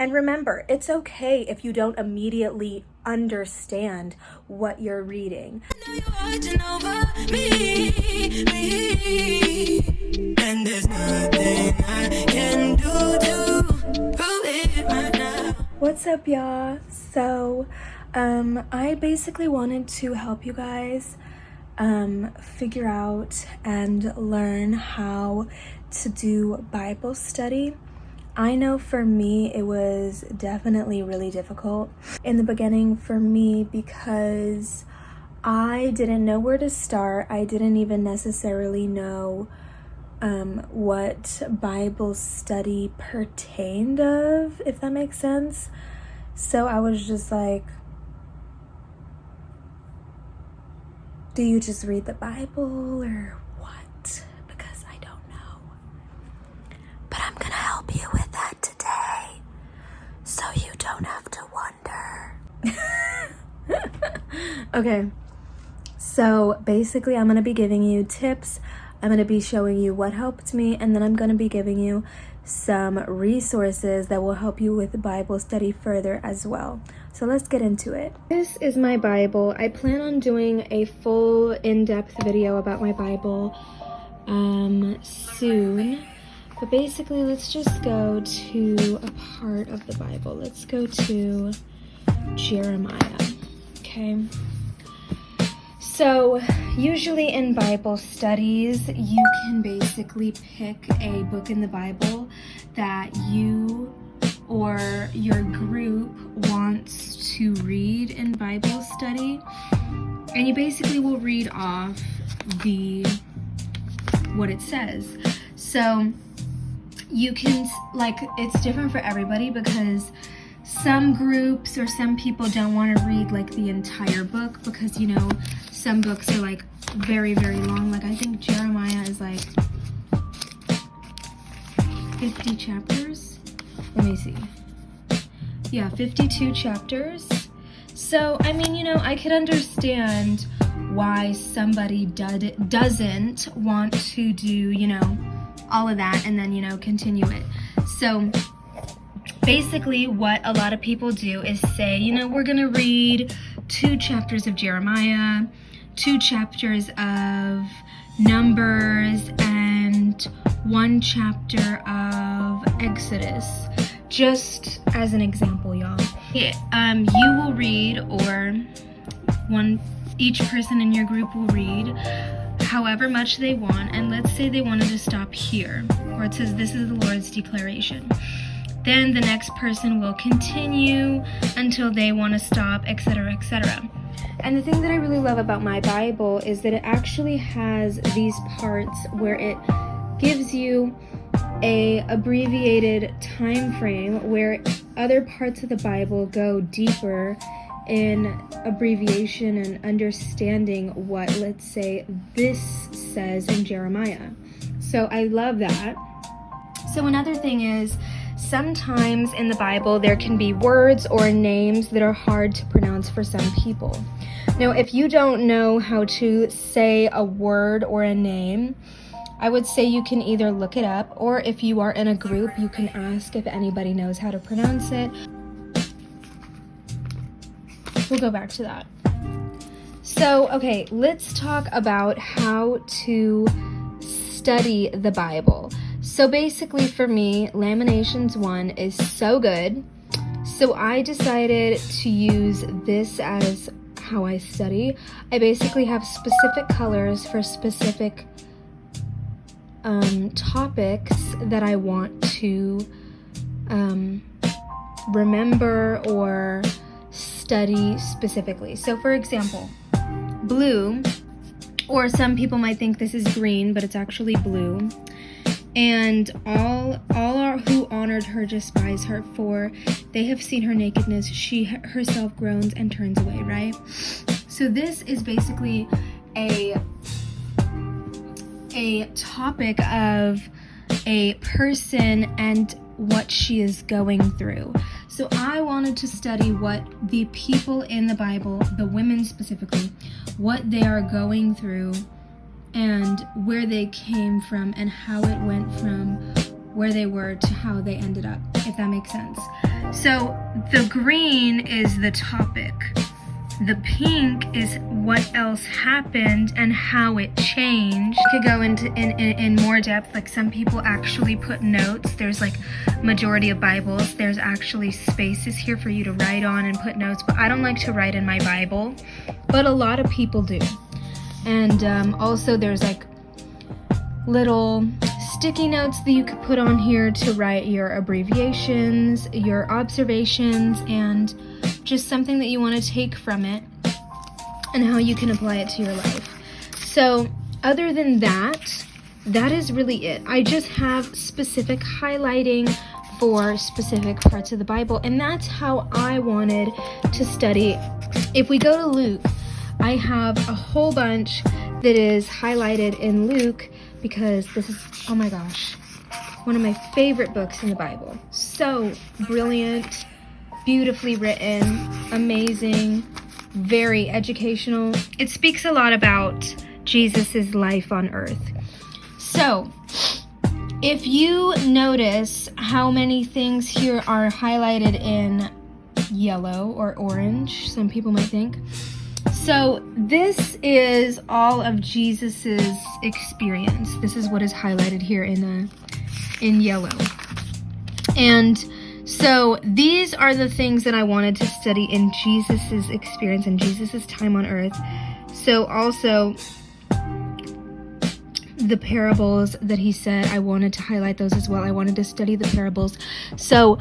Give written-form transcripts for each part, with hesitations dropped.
And remember, it's okay if you don't immediately understand what you're reading. And there's nothing I can do to prove it right now. What's up, y'all? So, I basically wanted to help you guys figure out and learn how to do Bible study. I know for me it was definitely really difficult in the beginning for me because I didn't know where to start. I didn't even necessarily know what Bible study pertained of, if that makes sense. So I was just like, do you just read the Bible or what? Because I don't know. But I'm gonna help you with that today, so you don't have to wonder. Okay, so basically I'm gonna be giving you tips. I'm gonna be showing you what helped me, and then I'm gonna be giving you some resources that will help you with Bible study further as well. So let's get into it. This is my Bible. I plan on doing a full in-depth video about my Bible soon. But basically, let's just go to a part of the Bible. Let's go to Jeremiah, okay? So usually in Bible studies, you can basically pick a book in the Bible that you or your group wants to read in Bible study, and you basically will read off what it says. So you can, like, it's different for everybody because some groups or some people don't want to read like the entire book because, you know, some books are like very, very long. Like I think Jeremiah is like 50 chapters. Let me see. Yeah, 52 chapters. So, I mean, you know, I could understand why somebody doesn't want to do, you know, all of that and then, you know, continue it. So basically what a lot of people do is say, you know, we're gonna read 2 chapters of Jeremiah, 2 chapters of Numbers, and 1 chapter of Exodus. Just as an example, y'all. You will read, or each person in your group will read however much they want, and let's say they wanted to stop here, where it says this is the Lord's declaration. Then the next person will continue until they want to stop, etc., etc. And the thing that I really love about my Bible is that it actually has these parts where it gives you a abbreviated time frame where other parts of the Bible go deeper in abbreviation and understanding what, let's say, this says in Jeremiah. So I love that. So another thing is, sometimes in the Bible there can be words or names that are hard to pronounce for some people. Now, if you don't know how to say a word or a name, I would say you can either look it up, or if you are in a group, you can ask if anybody knows how to pronounce it. We'll go back to that. So, okay, let's talk about how to study the Bible. So basically for me, Lamentations 1 is so good. So I decided to use this as how I study. I basically have specific colors for specific topics that I want to remember or study specifically. So for example, blue, or some people might think this is green, but it's actually blue. And all are who honored her despise her, for they have seen her nakedness. She herself groans and turns away, right? So this is basically a topic of a person and what she is going through. So I wanted to study what the people in the Bible, the women specifically, what they are going through and where they came from and how it went from where they were to how they ended up, if that makes sense. So the green is the topic. The pink is what else happened and how it changed. I could go into in more depth. Like some people actually put notes. There's like majority of Bibles, there's actually spaces here for you to write on and put notes, but I don't like to write in my Bible, but a lot of people do. And also there's like little sticky notes that you could put on here to write your abbreviations, your observations, and just something that you want to take from it and how you can apply it to your life. So other than that, that is really it. I just have specific highlighting for specific parts of the Bible, and that's how I wanted to study. If we go to Luke, I have a whole bunch that is highlighted in Luke because this is, oh my gosh, one of my favorite books in the Bible. So brilliant, beautifully written, amazing, very educational. It speaks a lot about Jesus's life on earth. So if you notice how many things here are highlighted in yellow or orange, some people might think. So this is all of Jesus's experience. This is what is highlighted here in yellow. And so these are the things that I wanted to study in Jesus's experience and Jesus's time on earth. So also the parables that he said, I wanted to highlight those as well. I wanted to study the parables. So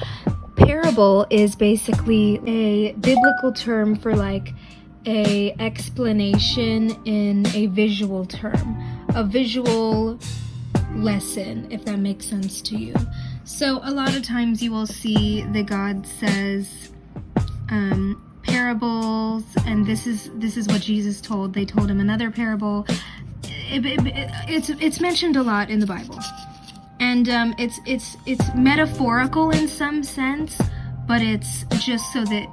parable is basically a biblical term for like a explanation in a visual term, a visual lesson, if that makes sense to you. So a lot of times you will see that God says parables, and this is what Jesus told. They told him another parable. It's mentioned a lot in the Bible, and it's metaphorical in some sense, but it's just so that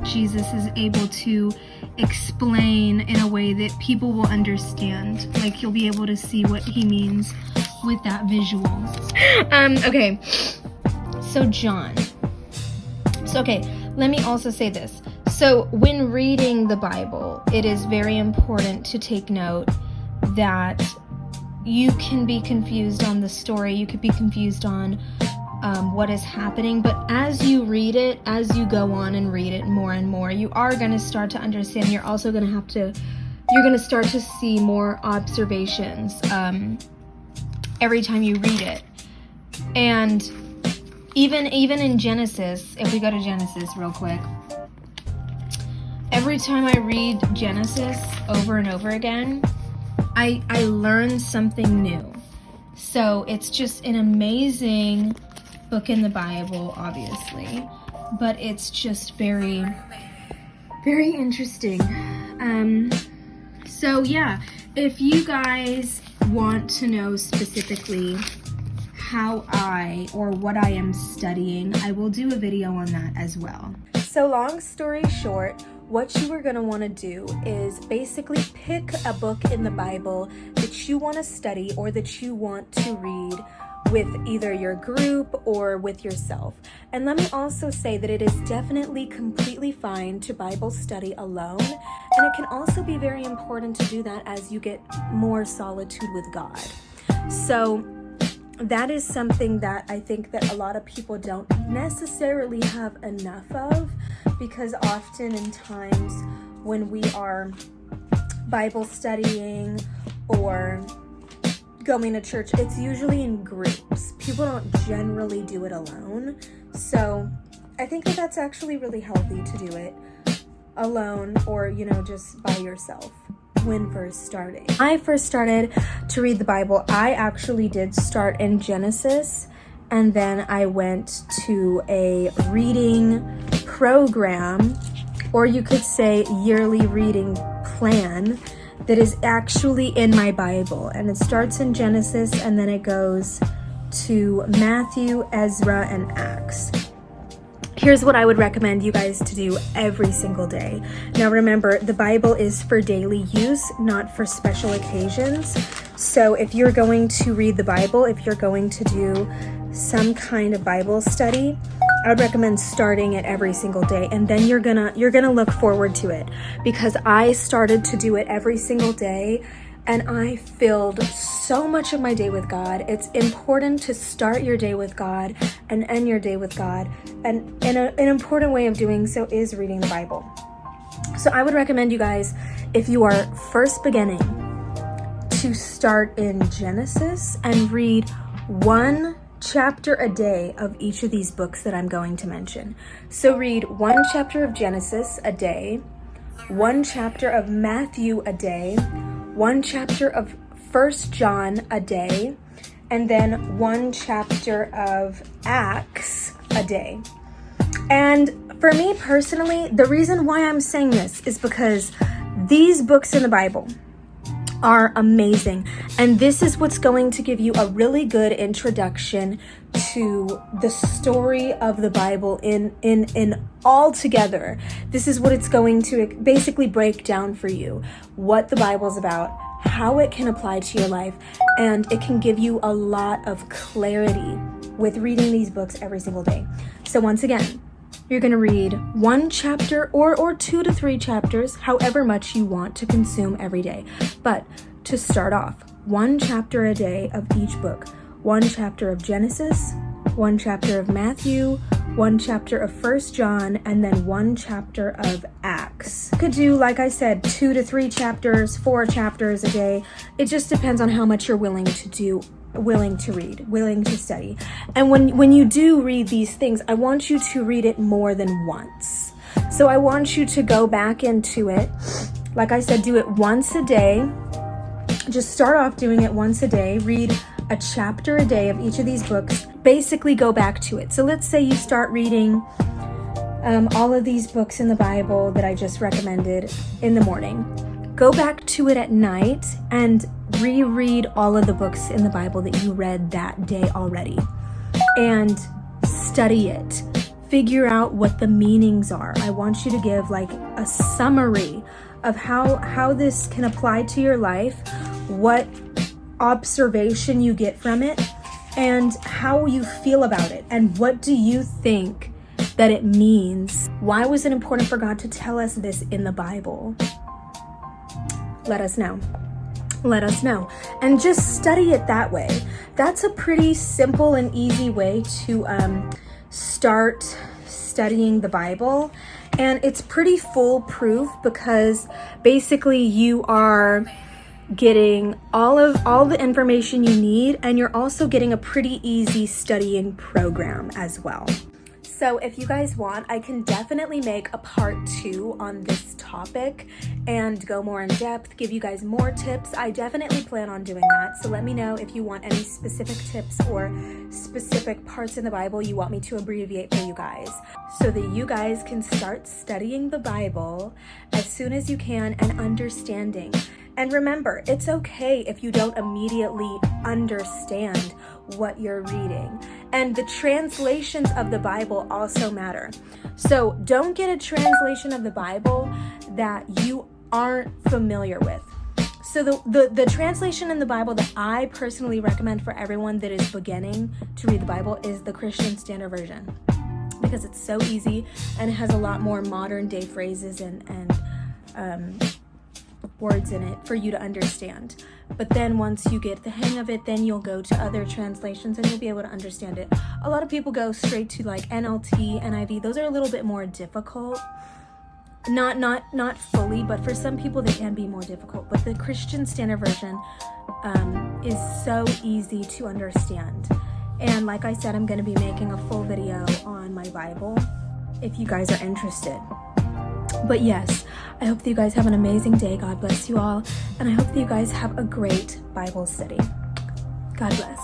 Jesus is able to explain in a way that people will understand. Like you'll be able to see what he means with that visual. Okay, so John. So okay, let me also say this. So when reading the Bible, it is very important to take note that you can be confused on the story. You could be confused on what is happening, but as you read it, as you go on and read it more and more, you are going to start to understand. You're also going to you're going to start to see more observations every time you read it. And even in Genesis, if we go to Genesis real quick, every time I read Genesis over and over again, I learn something new. So it's just an amazing book in the Bible, obviously, but it's just very, very interesting. So yeah, if you guys want to know specifically how what I am studying, I will do a video on that as well. So long story short, what you are going to want to do is basically pick a book in the Bible that you want to study or that you want to read with either your group or with yourself. And let me also say that it is definitely completely fine to Bible study alone, and it can also be very important to do that as you get more solitude with God. So that is something that I think that a lot of people don't necessarily have enough of, because often in times when we are Bible studying or going to church, it's usually in groups. People don't generally do it alone. So I think that that's actually really healthy to do it alone or, just by yourself when first starting. When I first started to read the Bible, I actually did start in Genesis, and then I went to a reading program, or you could say yearly reading plan, that is actually in my Bible, and it starts in Genesis and then it goes to Matthew, Ezra, and Acts. Here's what I would recommend you guys to do every single day. Now remember, the Bible is for daily use, not for special occasions. So if you're going to read the Bible, if you're going to do some kind of Bible study, I would recommend starting it every single day, and then you're gonna look forward to it, because I started to do it every single day and I filled so much of my day with God. It's important to start your day with God and end your day with God, and an important way of doing so is reading the Bible. So I would recommend you guys, if you are first beginning, to start in Genesis and read one chapter a day of each of these books that I'm going to mention. So read one chapter of Genesis a day, one chapter of Matthew a day, one chapter of 1 John a day, and then one chapter of Acts a day. And for me personally, the reason why I'm saying this is because these books in the Bible are amazing, and this is what's going to give you a really good introduction to the story of the Bible in all together. This is what it's going to basically break down for you, what the Bible's about, how it can apply to your life, and it can give you a lot of clarity with reading these books every single day. So once again, you're going to read one chapter or 2 to 3 chapters, however much you want to consume every day. But to start off, one chapter a day of each book. One chapter of Genesis, one chapter of Matthew, one chapter of 1 John, and then one chapter of Acts. You could do, like I said, 2 to 3 chapters, 4 chapters a day. It just depends on how much you're willing to read, willing to study. And when you do read these things, I want you to read it more than once. So I want you to go back into it. Like I said, do it once a day. Just start off doing it once a day. Read a chapter a day of each of these books. Basically go back to it. So let's say you start reading all of these books in the Bible that I just recommended in the morning. Go back to it at night and reread all of the books in the Bible that you read that day already, and study it. Figure out what the meanings are. I want you to give like a summary of how this can apply to your life, what observation you get from it, and how you feel about it, and what do you think that it means. Why was it important for God to tell us this in the Bible? Let us know. Let us know. And just study it that way. That's a pretty simple and easy way to start studying the Bible. And it's pretty foolproof, because basically you are getting all the information you need, and you're also getting a pretty easy studying program as well. So if you guys want, I can definitely make a part 2 on this topic and go more in depth, give you guys more tips. I definitely plan on doing that. So let me know if you want any specific tips or specific parts in the Bible you want me to abbreviate for you guys, so that you guys can start studying the Bible as soon as you can and understanding. And remember, it's okay if you don't immediately understand what you're reading. And the translations of the Bible also matter. So don't get a translation of the Bible that you aren't familiar with. So the translation in the Bible that I personally recommend for everyone that is beginning to read the Bible is the Christian Standard Version, because it's so easy and it has a lot more modern day phrases and words in it for you to understand. But then once you get the hang of it, then you'll go to other translations and you'll be able to understand it. A lot of people go straight to like NLT, NIV. Those are a little bit more difficult. Not fully, but for some people they can be more difficult. But the Christian Standard Version is so easy to understand. And like I said, I'm going to be making a full video on my Bible if you guys are interested. But yes, I hope that you guys have an amazing day. God bless you all. And I hope that you guys have a great Bible study. God bless.